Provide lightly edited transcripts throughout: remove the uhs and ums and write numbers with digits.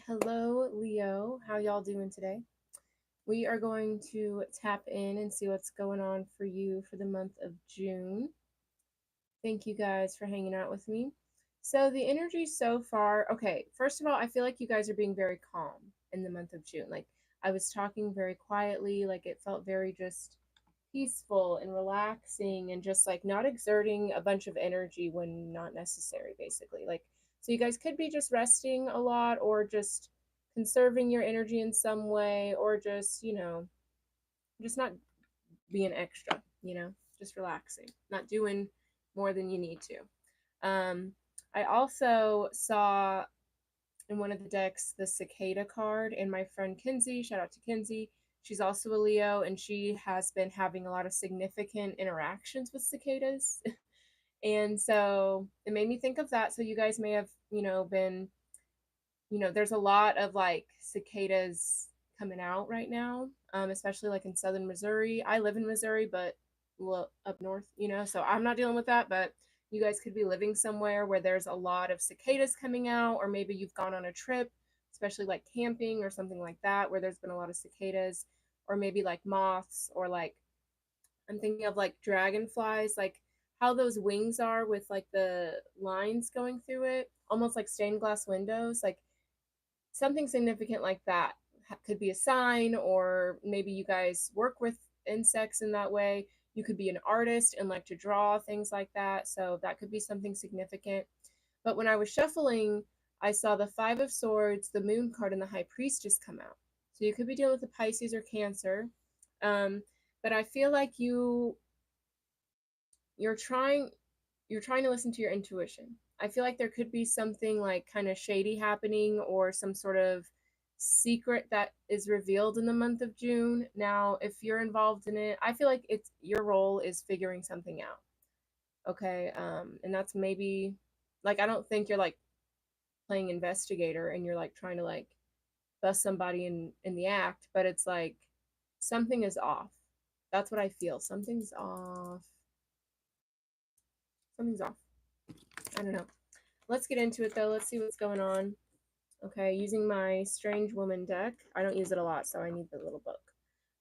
Hello, Leo. How y'all doing today? We are going to tap in and see what's going on for you for the month of June. Thank you guys for hanging out with me. So, the energy so far, okay, first of all, I feel like you guys are being very calm in the month of June. Like, I was talking very quietly, like, it felt very just peaceful and relaxing and just like not exerting a bunch of energy when not necessary, basically. Like, so you guys could be just resting a lot or just conserving your energy in some way or just, just not being extra, just relaxing, not doing more than you need to. I also saw in one of the decks the cicada card, and my friend Kinsey, shout out to Kinsey, she's also a Leo, and she has been having a lot of significant interactions with cicadas. And so it made me think of that. So you guys may have, been, there's a lot of like cicadas coming out right now, especially like in southern Missouri. I live in Missouri, but well, up north, so I'm not dealing with that. But you guys could be living somewhere where there's a lot of cicadas coming out, or maybe you've gone on a trip, especially like camping or something like that, where there's been a lot of cicadas, or maybe like moths, or like I'm thinking of like dragonflies, like how those wings are with like the lines going through it, almost like stained glass windows. Like something significant like that could be a sign, or maybe you guys work with insects in that way. You could be an artist and like to draw things like that, so that could be something significant. But when I was shuffling, I saw the Five of Swords, the Moon card, and the High Priestess come out. So you could be dealing with the Pisces or Cancer. um, but I feel like you're trying you're trying to listen to your intuition. I feel like there could be something like kind of shady happening, or some sort of secret that is revealed in the month of June. Now, if you're involved in it, I feel like it's your role is figuring something out. Okay. And that's maybe like, I don't think you're like playing investigator and you're like trying to like bust somebody in the act, but it's like something is off. That's what I feel. Something's off. Something's off. I don't know. Let's get into it though. Let's see what's going on. Okay, using my Strange Woman deck. I don't use it a lot, so I need the little book.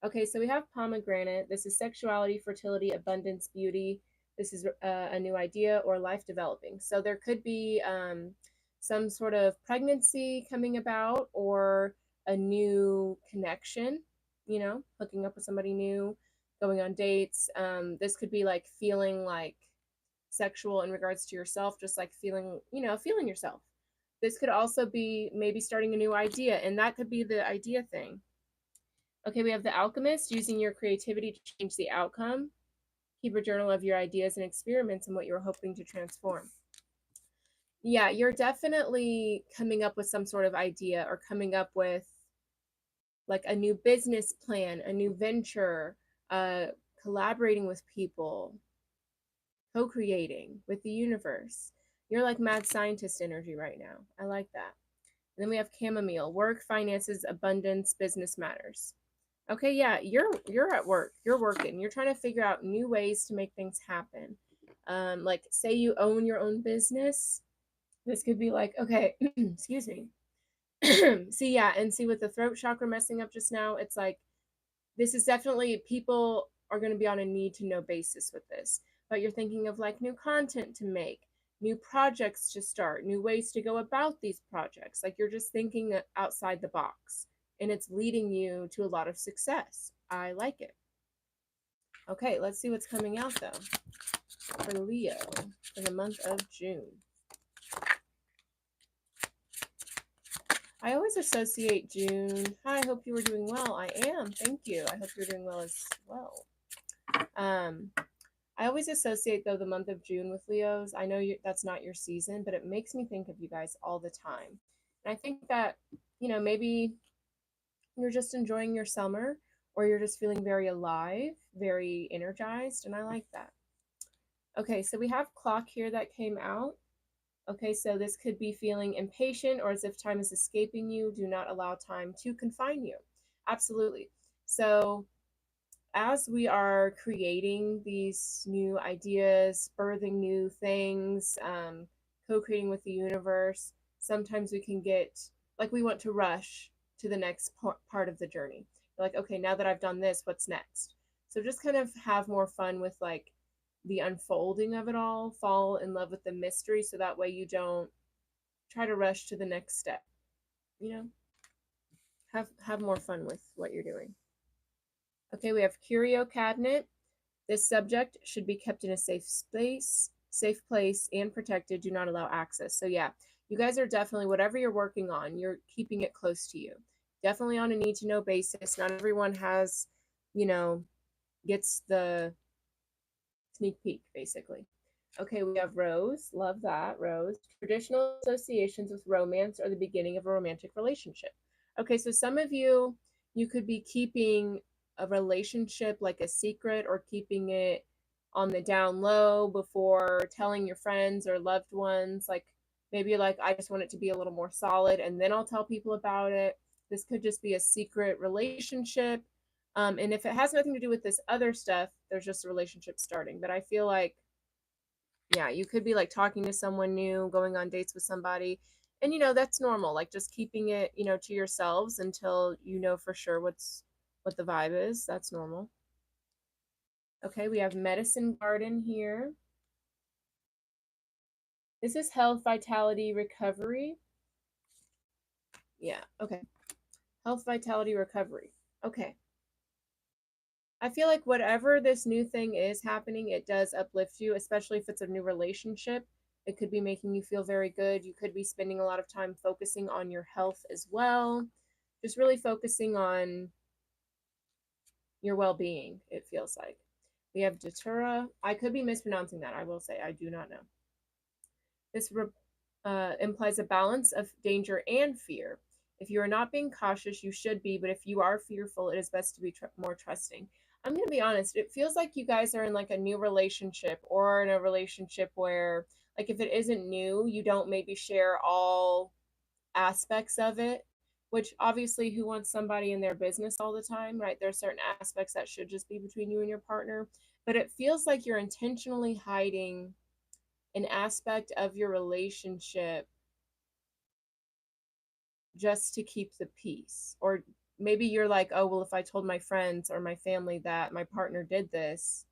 Okay, so we have pomegranate. This is sexuality, fertility, abundance, beauty. This is a new idea or life developing. So there could be some sort of pregnancy coming about, or a new connection, hooking up with somebody new, going on dates. This could be like feeling like sexual in regards to yourself, just like feeling, feeling yourself. This could also be maybe starting a new idea, and that could be the idea thing. Okay, we have the alchemist, using your creativity to change the outcome. Keep a journal of your ideas and experiments and what you're hoping to transform. Yeah, you're definitely coming up with some sort of idea, or coming up with like a new business plan, a new venture, uh, collaborating with people, co-creating with the universe. You're like mad scientist energy right now. I like that. And then we have chamomile, work, finances, abundance, business matters. Okay, yeah, you're at work. You're working. You're trying to figure out new ways to make things happen. Like say you own your own business. This could be like, okay, excuse me. See, yeah, and see with the throat chakra messing up just now, it's like this is definitely, people are going to be on a need to know basis with this. But you're thinking of like new content to make, new projects to start, new ways to go about these projects. Like you're just thinking outside the box, and it's leading you to a lot of success. I like it. Okay, let's see what's coming out though for Leo for the month of June. I always associate June. Hi, I hope you were doing well. I am. Thank you. I hope you're doing well as well. Um, I always associate though the month of June with Leos. I know that's not your season, but it makes me think of you guys all the time. And I think that, maybe you're just enjoying your summer, or you're just feeling very alive, very energized, and I like that. Okay, so we have clock here that came out. Okay, so this could be feeling impatient or as if time is escaping you. Do not allow time to confine you. Absolutely. So as we are creating these new ideas, birthing new things, co creating with the universe, sometimes we can get like we want to rush to the next part of the journey. Like, okay, now that I've done this, what's next? So just kind of have more fun with like the unfolding of it all, fall in love with the mystery so that way you don't try to rush to the next step. You know, have more fun with what you're doing. Okay, we have Curio Cabinet. This subject should be kept in a safe place and protected. Do not allow access. So yeah, you guys are definitely, whatever you're working on, you're keeping it close to you. Definitely on a need to know basis. Not everyone has, you know, gets the sneak peek basically. Okay, we have Rose. Love that, Rose. Traditional associations with romance are the beginning of a romantic relationship. Okay, so some of you, you could be keeping a relationship like a secret or keeping it on the down low before telling your friends or loved ones. Like maybe like, I just want it to be a little more solid and then I'll tell people about it. This could just be a secret relationship. And if it has nothing to do with this other stuff, there's just a relationship starting. But I feel like, yeah, you could be like talking to someone new, going on dates with somebody, and that's normal. Like just keeping it, to yourselves until you know for sure what the vibe is. That's normal. Okay, we have Medicine Garden here. This is health, vitality, recovery. Yeah, okay. Health, vitality, recovery. Okay. I feel like whatever this new thing is happening, it does uplift you, especially if it's a new relationship. It could be making you feel very good. You could be spending a lot of time focusing on your health as well. Just really focusing on your well being, it feels like. We have Datura. I could be mispronouncing that. I will say, I do not know. This implies a balance of danger and fear. If you are not being cautious, you should be, but if you are fearful, it is best to be more trusting. I'm going to be honest, it feels like you guys are in like a new relationship or in a relationship where, like, if it isn't new, you don't maybe share all aspects of it, which obviously, who wants somebody in their business all the time, right? There are certain aspects that should just be between you and your partner, but it feels like you're intentionally hiding an aspect of your relationship just to keep the peace. Or maybe you're like, oh, well, if I told my friends or my family that my partner did this,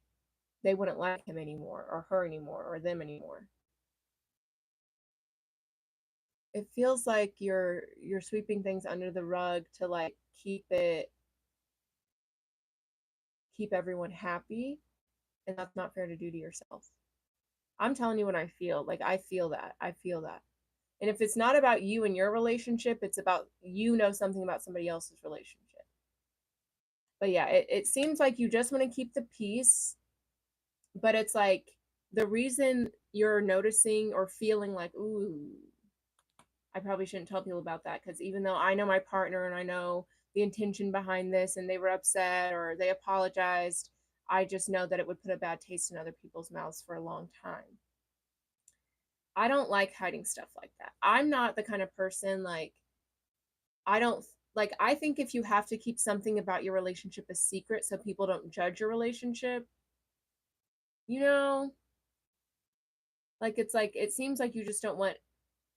they wouldn't like him anymore or her anymore or them anymore. It feels like you're sweeping things under the rug to like keep everyone happy, and that's not fair to do to yourself. I'm telling you what I feel. Like I feel that. I feel that. And if it's not about you and your relationship, it's about something about somebody else's relationship. But yeah, it seems like you just want to keep the peace, but it's like the reason you're noticing or feeling like, ooh, I probably shouldn't tell people about that, because even though I know my partner and I know the intention behind this and they were upset or they apologized, I just know that it would put a bad taste in other people's mouths for a long time. I don't like hiding stuff like that. I'm not the kind of person like, I don't like, I think if you have to keep something about your relationship a secret so people don't judge your relationship, you know, like it's like, it seems like you just don't want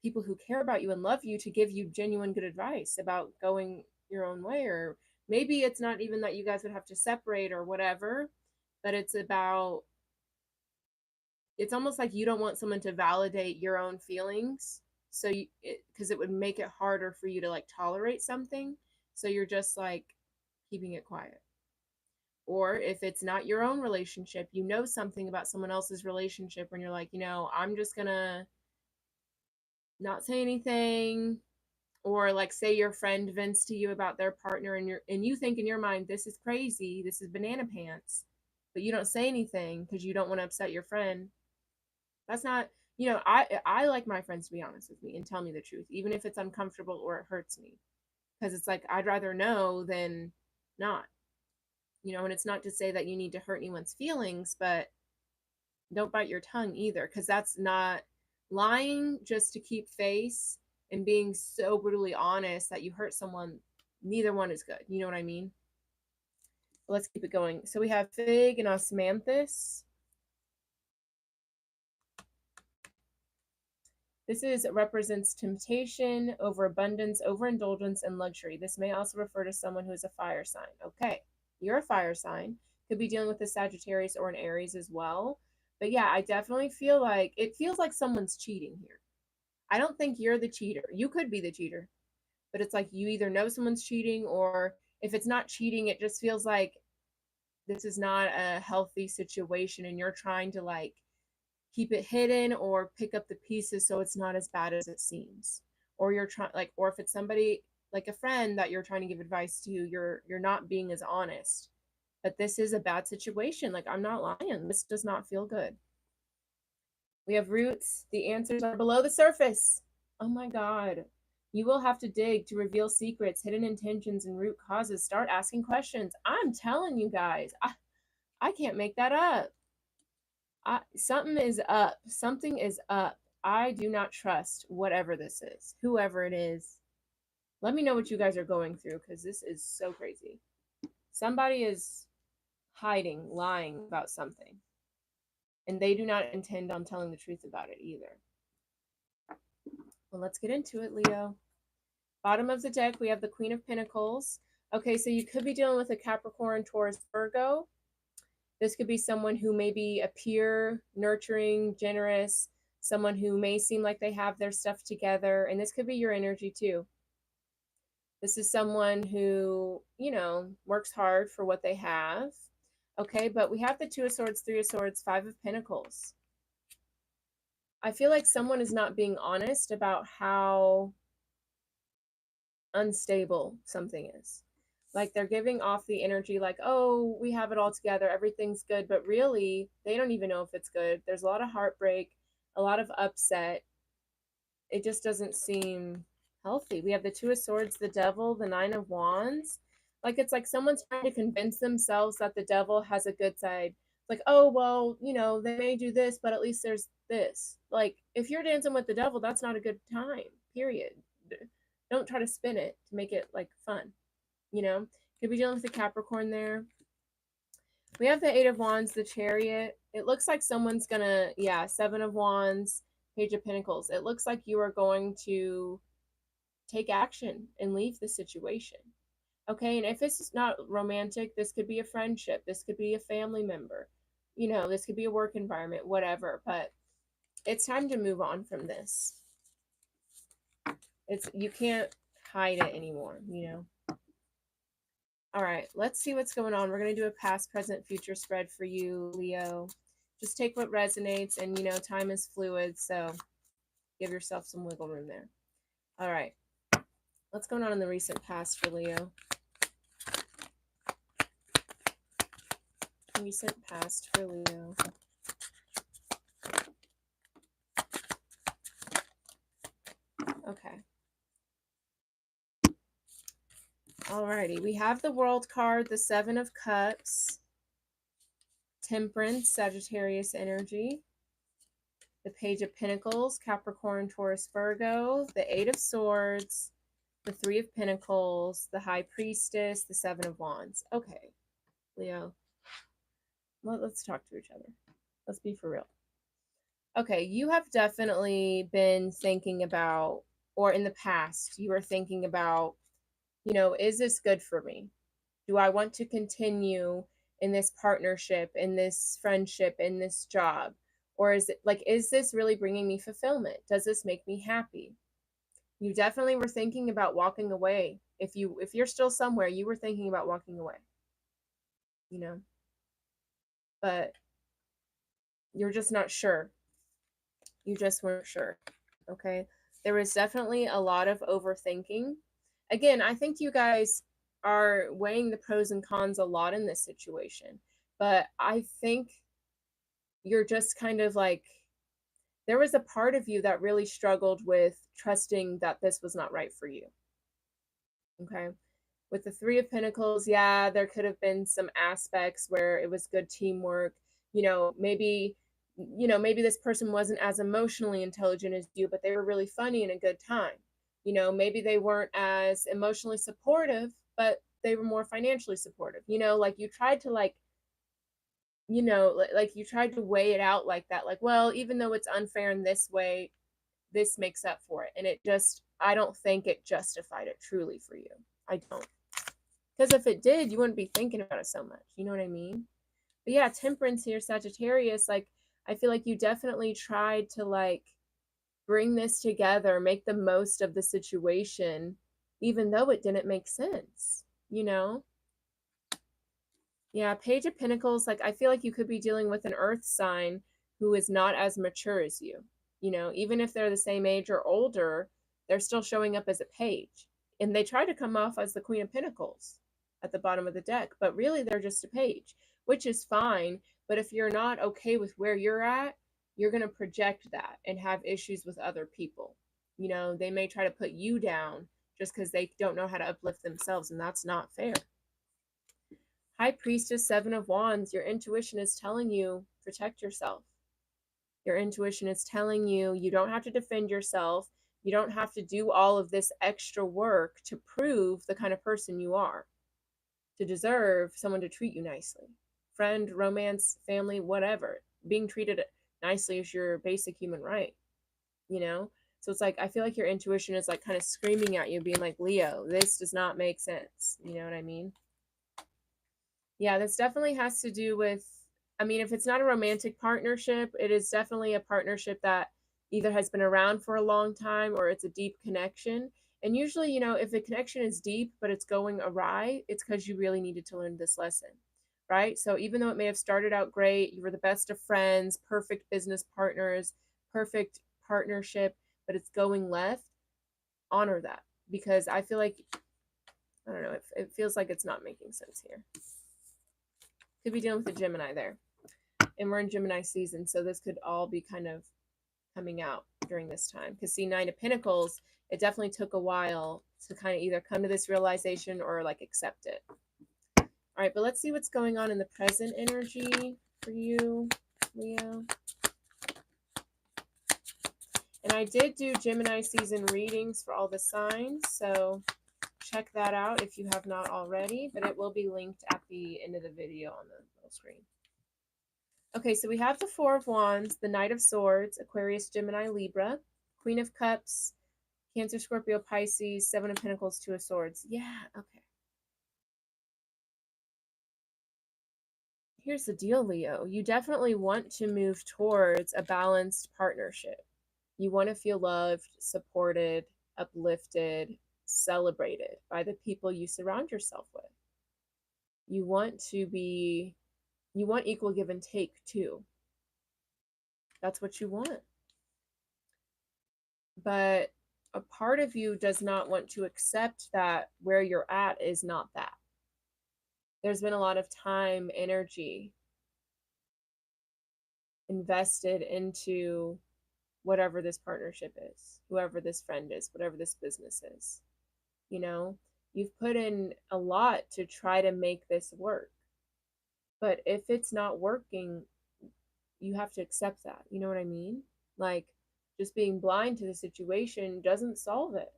people who care about you and love you to give you genuine good advice about going your own way. Or maybe it's not even that you guys would have to separate or whatever, but it's almost like you don't want someone to validate your own feelings, so because it would make it harder for you to like tolerate something, so you're just like keeping it quiet. Or if it's not your own relationship, something about someone else's relationship, and you're like, I'm just gonna not say anything. Or like, say your friend vents to you about their partner, and you think in your mind, this is crazy, this is banana pants, but you don't say anything because you don't want to upset your friend. That's not, I like my friends to be honest with me and tell me the truth, even if it's uncomfortable or it hurts me, because it's like, I'd rather know than not. And it's not to say that you need to hurt anyone's feelings, but don't bite your tongue either, because that's not lying just to keep face and being so brutally honest that you hurt someone. Neither one is good. You know what I mean? Let's keep it going. So we have Fig and Osmanthus. This represents temptation, overabundance, overindulgence, and luxury. This may also refer to someone who is a fire sign. Okay, you're a fire sign. Could be dealing with a Sagittarius or an Aries as well. But yeah, I definitely feel like it feels like someone's cheating here. I don't think you're the cheater. You could be the cheater, but it's like you either know someone's cheating, or if it's not cheating, it just feels like this is not a healthy situation and you're trying to like keep it hidden or pick up the pieces so it's not as bad as it seems. Or you're trying like, or if it's somebody like a friend that you're trying to give advice to, you're not being as honest. But this is a bad situation. Like, I'm not lying. This does not feel good. We have roots. The answers are below the surface. Oh my God. You will have to dig to reveal secrets, hidden intentions, and root causes. Start asking questions. I'm telling you guys, I can't make that up. Something is up. Something is up. I do not trust whatever this is, whoever it is. Let me know what you guys are going through, because this is so crazy. Somebody is hiding, lying about something, and they do not intend on telling the truth about it either. Well, let's get into it, Leo. Bottom of the deck, we have the Queen of Pentacles. Okay, so you could be dealing with a Capricorn, Taurus, Virgo. This could be someone who may be a peer, nurturing, generous, someone who may seem like they have their stuff together. And this could be your energy too. This is someone who, works hard for what they have. Okay, but we have the Two of Swords, Three of Swords, Five of Pentacles. I feel like someone is not being honest about how unstable something is. Like, they're giving off the energy like, oh, we have it all together, everything's good, but really they don't even know if it's good. There's a lot of heartbreak, a lot of upset. It just doesn't seem healthy. We have the Two of Swords, the Devil, the Nine of Wands. Like, it's like someone's trying to convince themselves that the devil has a good side. Like, oh, well, they may do this, but at least there's this. Like, if you're dancing with the devil, that's not a good time, period. Don't try to spin it to make it like fun. Could be dealing with the Capricorn there. We have the Eight of Wands, the Chariot. It looks like someone's gonna, Seven of Wands, Page of Pentacles. It looks like you are going to take action and leave the situation. Okay, and if it's not romantic, this could be a friendship. This could be a family member. This could be a work environment, whatever. But it's time to move on from this. You can't hide it anymore, All right, let's see what's going on. We're going to do a past, present, future spread for you, Leo. Just take what resonates, and time is fluid, so give yourself some wiggle room there. All right, what's going on in the recent past for Leo? Recent past for Leo. Okay. Alrighty, we have the World card, the Seven of Cups, Temperance, Sagittarius energy, the Page of Pentacles, Capricorn, Taurus, Virgo, the Eight of Swords, the Three of Pentacles, the High Priestess, the Seven of Wands. Okay, Leo, let's talk to each other. Let's be for real. Okay, you have definitely been thinking about, or in the past, you were thinking about, is this good for me? Do I want to continue in this partnership, in this friendship, in this job? Or is this really bringing me fulfillment? Does this make me happy? You definitely were thinking about walking away. If you're still somewhere, you were thinking about walking away, but you're just not sure. You just weren't sure. Okay. There was definitely a lot of overthinking. Again, I think you guys are weighing the pros and cons a lot in this situation, but I think you're just kind of like, there was a part of you that really struggled with trusting that this was not right for you. Okay. With the Three of Pentacles, there could have been some aspects where it was good teamwork. Maybe this person wasn't as emotionally intelligent as you, but they were really funny and a good time. Maybe they weren't as emotionally supportive, but they were more financially supportive. Like you tried to you tried to weigh it out like that. Like, well, even though it's unfair in this way, this makes up for it. And I don't think it justified it truly for you. I don't. Because if it did, you wouldn't be thinking about it so much. You know what I mean? But yeah, Temperance here, Sagittarius, like, I feel like you definitely tried to, like, bring this together, make the most of the situation, even though it didn't make sense, you know? Yeah, Page of Pentacles, like, I feel like you could be dealing with an earth sign who is not as mature as you. You know, even if they're the same age or older, they're still showing up as a page. And they try to come off as the Queen of Pentacles at the bottom of the deck, but really they're just a page, which is fine. But if you're not okay with where you're at, you're going to project that and have issues with other people. You know, they may try to put you down just because they don't know how to uplift themselves, and that's not fair. High Priestess, Seven of Wands, your intuition is telling you, protect yourself. Your intuition is telling you, you don't have to defend yourself. You don't have to do all of this extra work to prove the kind of person you are, to deserve someone to treat you nicely. Friend, romance, family, whatever. Being treated nicely is your basic human right, you know? So it's like, I feel like your intuition is like kind of screaming at you, being like, Leo, this does not make sense. You know what I mean? Yeah, this definitely has to do with, I mean, if it's not a romantic partnership, it is definitely a partnership that either has been around for a long time or it's a deep connection. And usually, you know, if the connection is deep but it's going awry, it's because you really needed to learn this lesson, right? So even though it may have started out great, you were the best of friends, perfect business partners, perfect partnership, but it's going left, honor that. Because I feel like, I don't know, it feels like it's not making sense here. Could be dealing with a Gemini there. And we're in Gemini season, so this could all be kind of coming out during this time. Because see, Nine of Pentacles, it definitely took a while to kind of either come to this realization or like accept it. All right, but let's see what's going on in the present energy for you, Leo. And I did do Gemini season readings for all the signs, so check that out if you have not already, but it will be linked at the end of the video on the little screen. Okay, so we have the Four of Wands, the Knight of Swords, Aquarius, Gemini, Libra, Queen of Cups, Cancer, Scorpio, Pisces, Seven of Pentacles, Two of Swords. Yeah, okay. Here's the deal, Leo. You definitely want to move towards a balanced partnership. You want to feel loved, supported, uplifted, celebrated by the people you surround yourself with. You want equal give and take too. That's what you want. But a part of you does not want to accept that where you're at is not that. There's been a lot of time, energy invested into whatever this partnership is, whoever this friend is, whatever this business is. You know, you've put in a lot to try to make this work. But if it's not working, you have to accept that. You know what I mean? Like, just being blind to the situation doesn't solve it.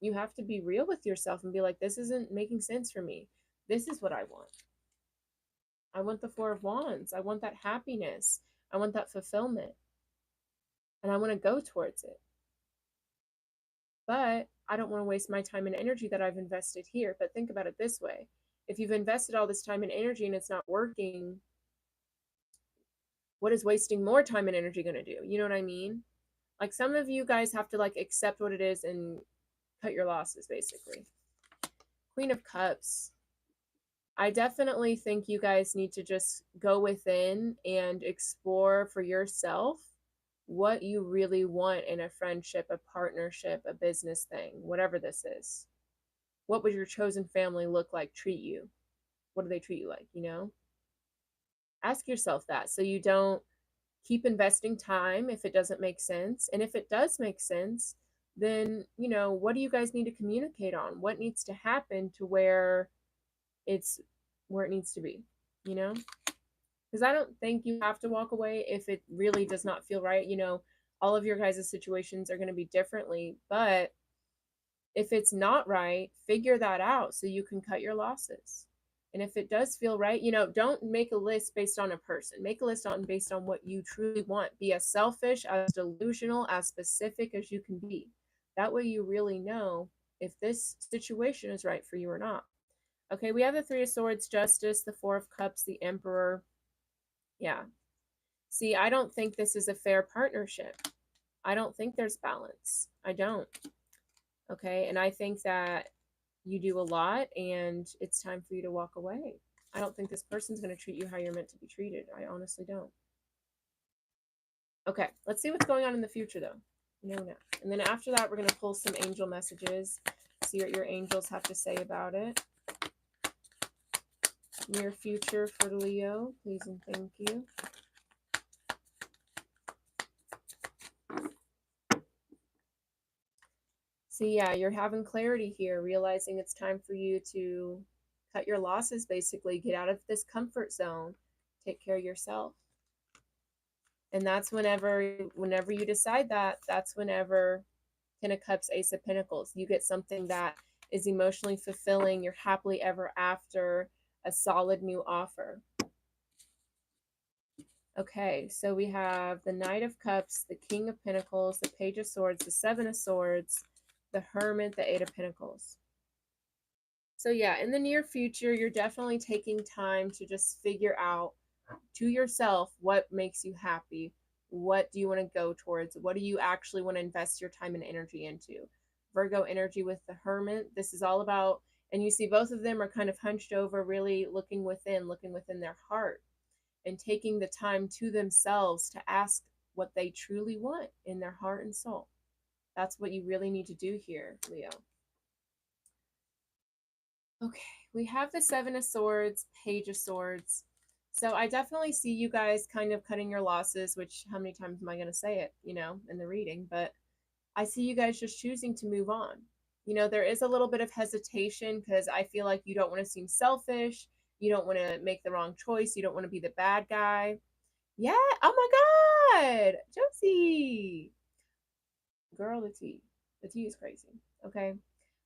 You have to be real with yourself and be like, this isn't making sense for me. This is what I want. I want the Four of Wands. I want that happiness. I want that fulfillment. And I want to go towards it. But I don't want to waste my time and energy that I've invested here. But think about it this way. If you've invested all this time and energy and it's not working, what is wasting more time and energy going to do? You know what I mean? Like, some of you guys have to like accept what it is and cut your losses, basically. Queen of Cups. I definitely think you guys need to just go within and explore for yourself what you really want in a friendship, a partnership, a business thing, whatever this is. What would your chosen family look like, treat you? What do they treat you like, you know? Ask yourself that so you don't keep investing time if it doesn't make sense. And if it does make sense, then, you know, what do you guys need to communicate on? What needs to happen to where it's where it needs to be, you know? Because I don't think you have to walk away if it really does not feel right. You know, all of your guys' situations are going to be differently, but if it's not right, figure that out so you can cut your losses. And if it does feel right, don't make a list based on a person. Make a list based on what you truly want. Be as selfish, as delusional, as specific as you can be. That way you really know if this situation is right for you or not. Okay, we have the Three of Swords, Justice, the Four of Cups, the Emperor. Yeah. See, I don't think this is a fair partnership. I don't think there's balance. I don't. Okay, and I think that you do a lot and it's time for you to walk away. I don't think this person's going to treat you how you're meant to be treated. I honestly don't. Okay, let's see what's going on in the future though. No. And then after that, we're going to pull some angel messages, see what your angels have to say about it. Near future for Leo, please and thank you. So yeah, you're having clarity here, realizing it's time for you to cut your losses, basically get out of this comfort zone, take care of yourself. And that's whenever you decide that, that's whenever Ten of Cups, Ace of Pentacles, you get something that is emotionally fulfilling, you're happily ever after, a solid new offer. Okay, so we have the Knight of Cups, the King of Pentacles, the Page of Swords, the Seven of Swords, the Hermit, the Eight of Pentacles. So yeah, in the near future, you're definitely taking time to just figure out to yourself what makes you happy. What do you want to go towards? What do you actually want to invest your time and energy into? Virgo energy with the Hermit. This is all about, and you see both of them are kind of hunched over, really looking within their heart and taking the time to themselves to ask what they truly want in their heart and soul. That's what you really need to do here, Leo. Okay, we have the Seven of Swords, Page of Swords. So I definitely see you guys kind of cutting your losses, which how many times am I going to say it, in the reading, but I see you guys just choosing to move on. There is a little bit of hesitation because I feel like you don't want to seem selfish. You don't want to make the wrong choice. You don't want to be the bad guy. Yeah. Oh my God. Josie. Girl, the tea. The tea is crazy. Okay.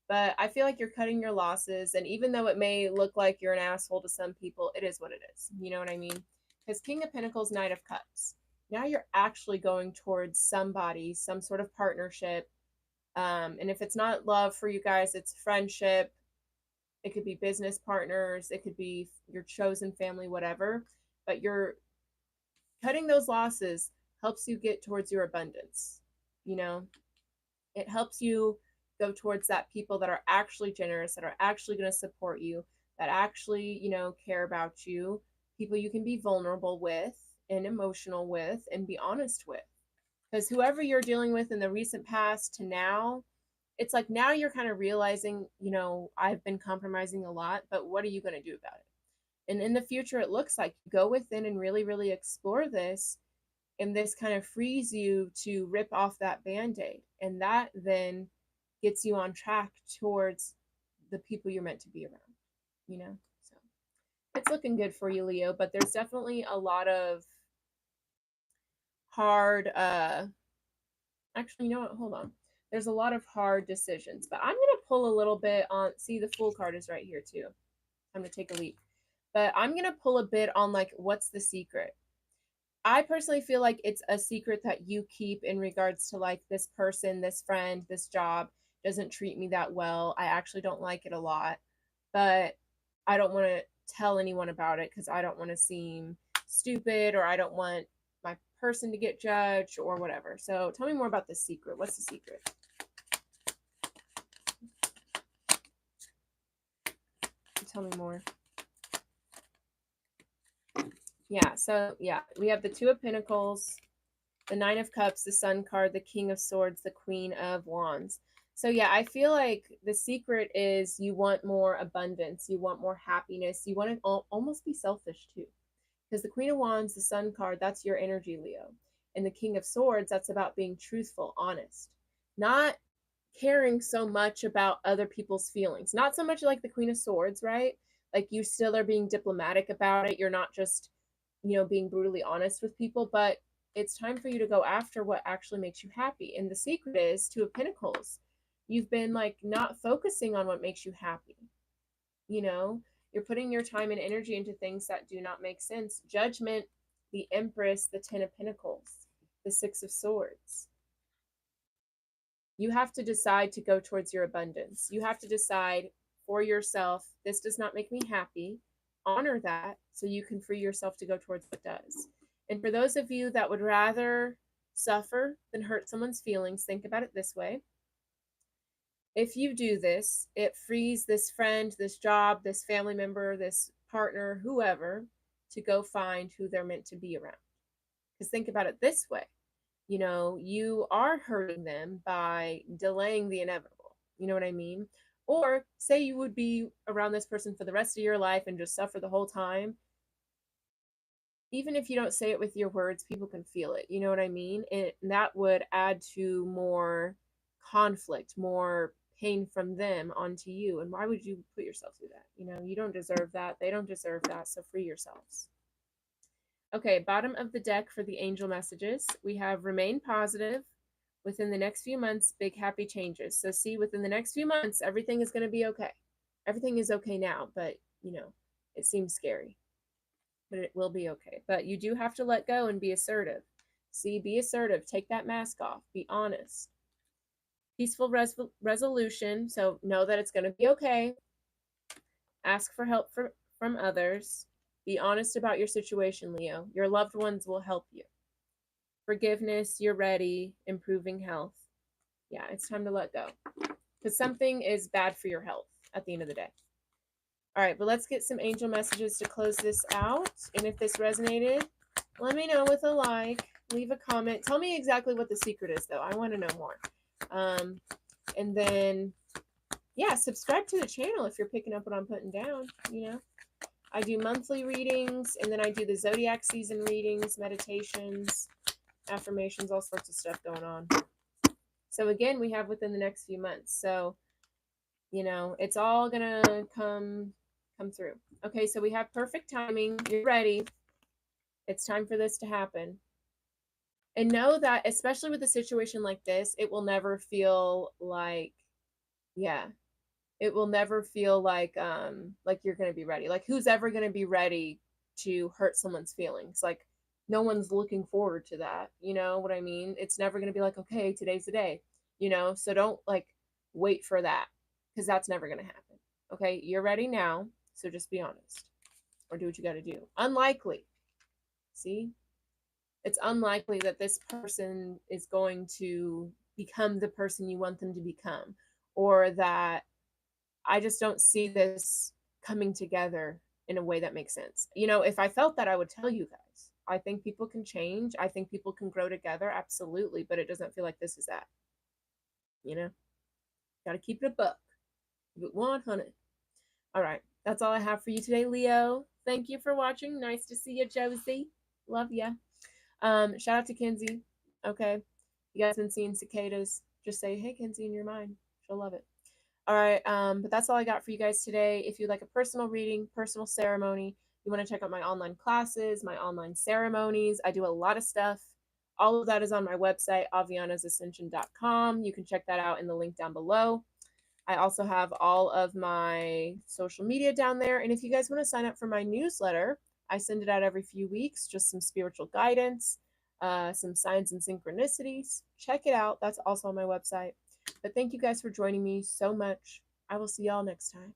But I feel like you're cutting your losses. And even though it may look like you're an asshole to some people, it is what it is. You know what I mean? Because King of Pentacles, Knight of Cups. Now you're actually going towards somebody, some sort of partnership. And if it's not love for you guys, it's friendship. It could be business partners. It could be your chosen family, whatever. But you're cutting those losses helps you get towards your abundance. It helps you go towards that people that are actually generous, that are actually going to support you, that actually, care about you, people you can be vulnerable with and emotional with and be honest with. Because whoever you're dealing with in the recent past to now, it's like now you're kind of realizing, I've been compromising a lot, but what are you going to do about it? And in the future, it looks like you go within and really, really explore this. And this kind of frees you to rip off that band-aid. And that then gets you on track towards the people you're meant to be around, So it's looking good for you, Leo, but there's definitely a lot of hard, actually, you know what? Hold on. There's a lot of hard decisions, but I'm going to pull a little bit on, see, the Fool card is right here too. I'm going to take a leap, but I'm going to pull a bit on like, what's the secret? I personally feel like it's a secret that you keep in regards to like this person, this friend, this job doesn't treat me that well. I actually don't like it a lot, but I don't want to tell anyone about it because I don't want to seem stupid or I don't want my person to get judged or whatever. So tell me more about this secret. What's the secret? Tell me more. Yeah, so yeah, we have the Two of Pentacles, the Nine of Cups, the Sun card, the King of Swords, the Queen of Wands. So yeah, I feel like the secret is you want more abundance, you want more happiness, you want to almost be selfish too. Because the Queen of Wands, the Sun card, that's your energy, Leo. And the King of Swords, that's about being truthful, honest. Not caring so much about other people's feelings. Not so much like the Queen of Swords, right? Like you still are being diplomatic about it. You're not just, being brutally honest with people, but it's time for you to go after what actually makes you happy. And the secret is Two of Pentacles. You've been like not focusing on what makes you happy. You're putting your time and energy into things that do not make sense. Judgment, the Empress, the Ten of Pentacles, the Six of Swords. You have to decide to go towards your abundance. You have to decide for yourself, this does not make me happy. Honor that so you can free yourself to go towards what does. And for those of you that would rather suffer than hurt someone's feelings, think about it this way. If you do this, it frees this friend, this job, this family member, this partner, whoever, to go find who they're meant to be around. Because think about it this way. You know, you are hurting them by delaying the inevitable. You know what I mean? Or say you would be around this person for the rest of your life and just suffer the whole time. Even if you don't say it with your words, people can feel it. You know what I mean? And that would add to more conflict, more pain from them onto you. And why would you put yourself through that? You know, you don't deserve that. They don't deserve that. So free yourselves. Okay, bottom of the deck for the angel messages, we have remain positive. Within the next few months, big happy changes. So see, within the next few months, everything is going to be okay. Everything is okay now, but, you know, it seems scary. But it will be okay. But you do have to let go and be assertive. See, be assertive. Take that mask off. Be honest. Peaceful resolution. So know that it's going to be okay. Ask for help from others. Be honest about your situation, Leo. Your loved ones will help you. Forgiveness, you're ready. Improving health. Yeah, it's time to let go. Because something is bad for your health at the end of the day. All right, but let's get some angel messages to close this out. And if this resonated, let me know with a like. Leave a comment. Tell me exactly what the secret is, though. I want to know more. And then, yeah, subscribe to the channel if you're picking up what I'm putting down, you know. I do monthly readings, and then I do the zodiac season readings, meditations, affirmations, all sorts of stuff going on. So again, we have within the next few months. So, you know, it's all gonna come through. Okay, so we have perfect timing. You're ready. It's time for this to happen. And know that, especially with a situation like this, it will never feel like, yeah, it will never feel like you're gonna be ready. Like, who's ever gonna be ready to hurt someone's feelings? Like, no one's looking forward to that. You know what I mean? It's never gonna be like, okay, today's the day. You know, so don't like wait for that, because that's never gonna happen. Okay, you're ready now, so just be honest or do what you got to do. Unlikely. See, it's unlikely that this person is going to become the person you want them to become, or that I just don't see this coming together in a way that makes sense. You know, if I felt that, I would tell you guys. I think people can change. I think people can grow together. Absolutely. But it doesn't feel like this is that. You know, got to keep it a buck. Keep it 100. All right. That's all I have for you today, Leo. Thank you for watching. Nice to see you, Josie. Love ya. Shout out to Kenzie. Okay. You guys been seeing cicadas. Just say, hey, Kenzie, in your mind. She'll love it. All right. But that's all I got for you guys today. If you'd like a personal reading, personal ceremony, you want to check out my online classes, my online ceremonies. I do a lot of stuff. All of that is on my website, avianasascension.com. You can check that out in the link down below. I also have all of my social media down there. And if you guys want to sign up for my newsletter, I send it out every few weeks, just some spiritual guidance, some signs and synchronicities. Check it out. That's also on my website. But thank you guys for joining me so much. I will see y'all next time.